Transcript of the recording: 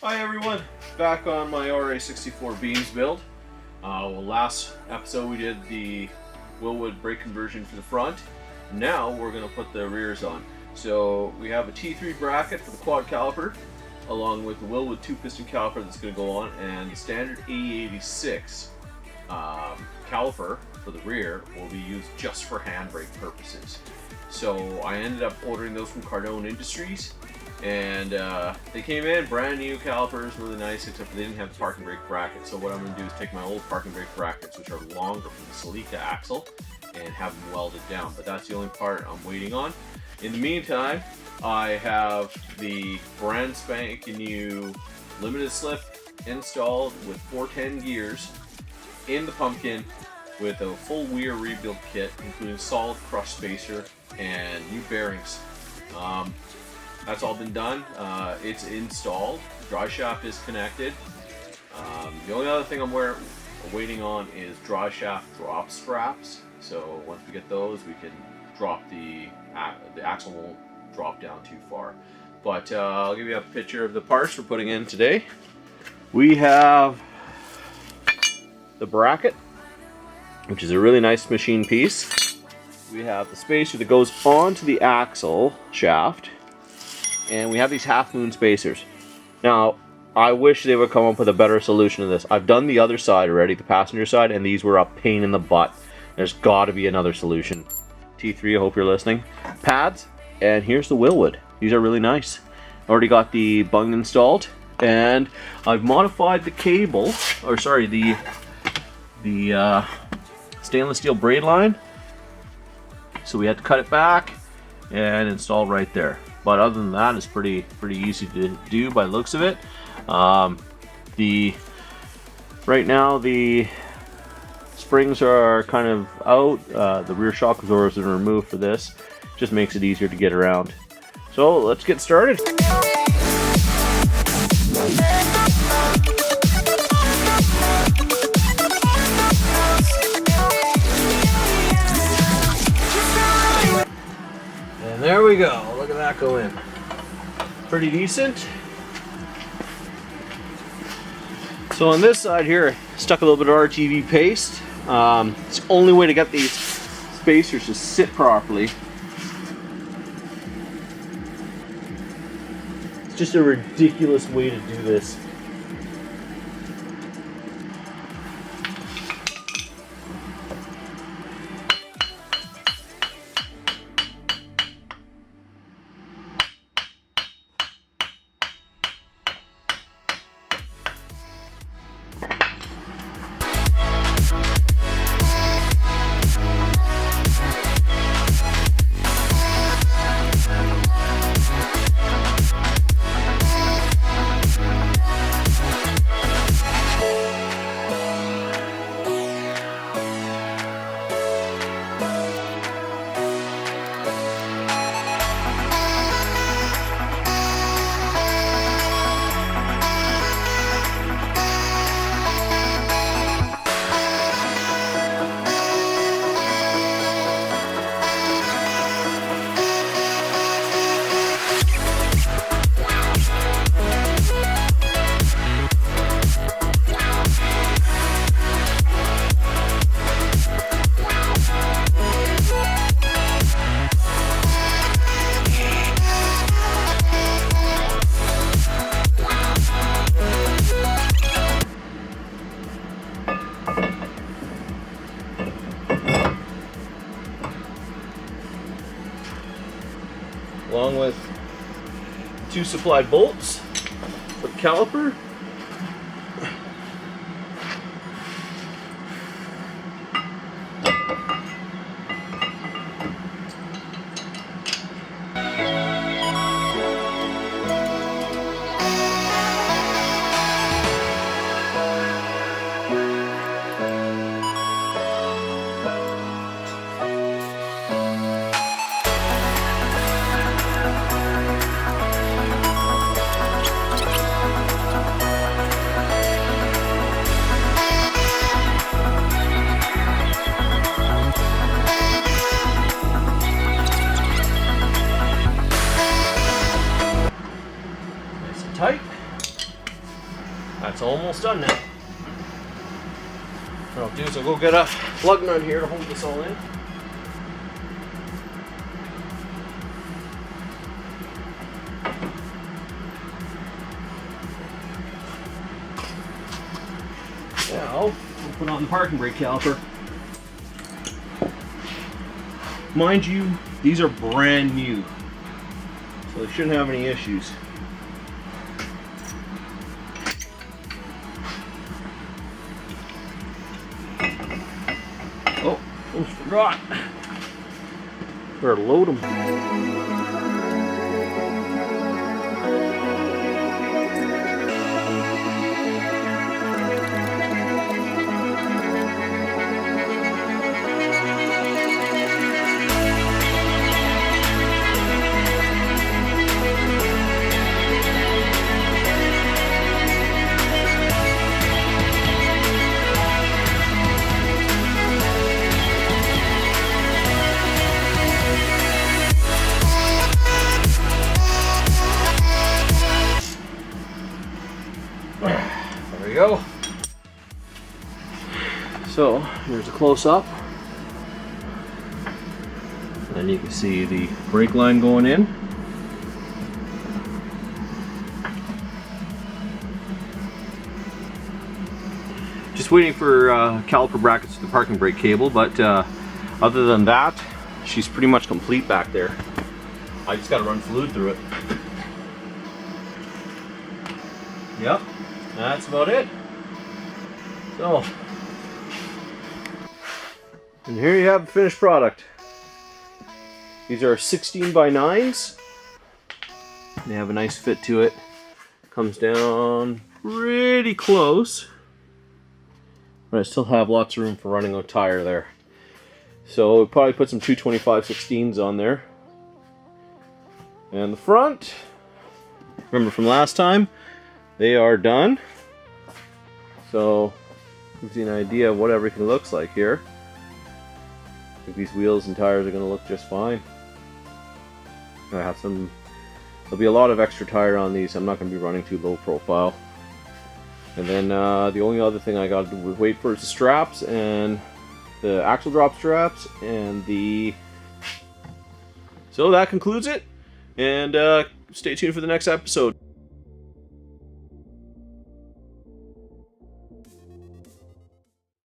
Hi everyone, back on my RA64 beams build. Last episode we did the Wilwood brake conversion for the front. Now we're going to put the rears on. So we have a T3 bracket for the quad caliper, along with the Wilwood 2-piston caliper that's going to go on, and the standard RA64 caliper for the rear will be used just for handbrake purposes. So I ended up ordering those from Cardone Industries. And they came in brand new calipers, really nice, except for they didn't have the parking brake bracket. So what I'm going to do is take my old parking brake brackets, which are longer from the Celica axle, and have them welded down. But that's the only part I'm waiting on. In the meantime, I have the brand spanking new limited slip installed with 410 gears in the pumpkin with a full Weir rebuild kit, including solid crush spacer and new bearings. That's all been done. It's installed. Dry shaft is connected. The only other thing I'm waiting on is dry shaft drop straps. So once we get those, we can drop the axle won't drop down too far. But I'll give you a picture of the parts we're putting in today. We have the bracket, which is a really nice machine piece. We have the spacer that goes onto the axle shaft. And we have these half-moon spacers. Now, I wish they would come up with a better solution to this. I've done the other side already, the passenger side, and these were a pain in the butt. There's got to be another solution. T3, I hope you're listening. Pads, and here's the Wilwood. These are really nice. Already got the bung installed, and I've modified the cable, or sorry, the stainless steel braid line. So we had to cut it back and install right there. But other than that, it's pretty easy to do by the looks of it. Right now the springs are kind of out. The rear shock absorber has been removed for this. Just makes it easier to get around. So let's get started. And there we go. Look at that go in. Pretty decent. So on this side here, I stuck a little bit of RTV paste. It's the only way to get these spacers to sit properly. It's just a ridiculous way to do this. Along with 2 supplied bolts for the caliper. That's almost done now. What I'll do is I'll go get a lug nut here to hold this all in. Now, we'll put on the parking brake caliper. Mind you, these are brand new, so they shouldn't have any issues. Oh, almost forgot. Better load them. There we go. So here's a close-up, and you can see the brake line going in. Just waiting for caliper brackets to the parking brake cable, but other than that, she's pretty much complete back there. I just got to run fluid through it. Yep, that's about it. So, and here you have the finished product. These are 16 by 9s. They have a nice fit to it. Comes down pretty close, but I still have lots of room for running a tire there. So we'll probably put some 225/16s on there. And the front, remember from last time, they are done. So gives you an idea of what everything looks like here. I think these wheels and tires are going to look just fine. I have some. There'll be a lot of extra tire on these. I'm not going to be running too low profile. And then the only other thing I got to wait for is the straps and the axle drop straps and the. So that concludes it. And stay tuned for the next episode.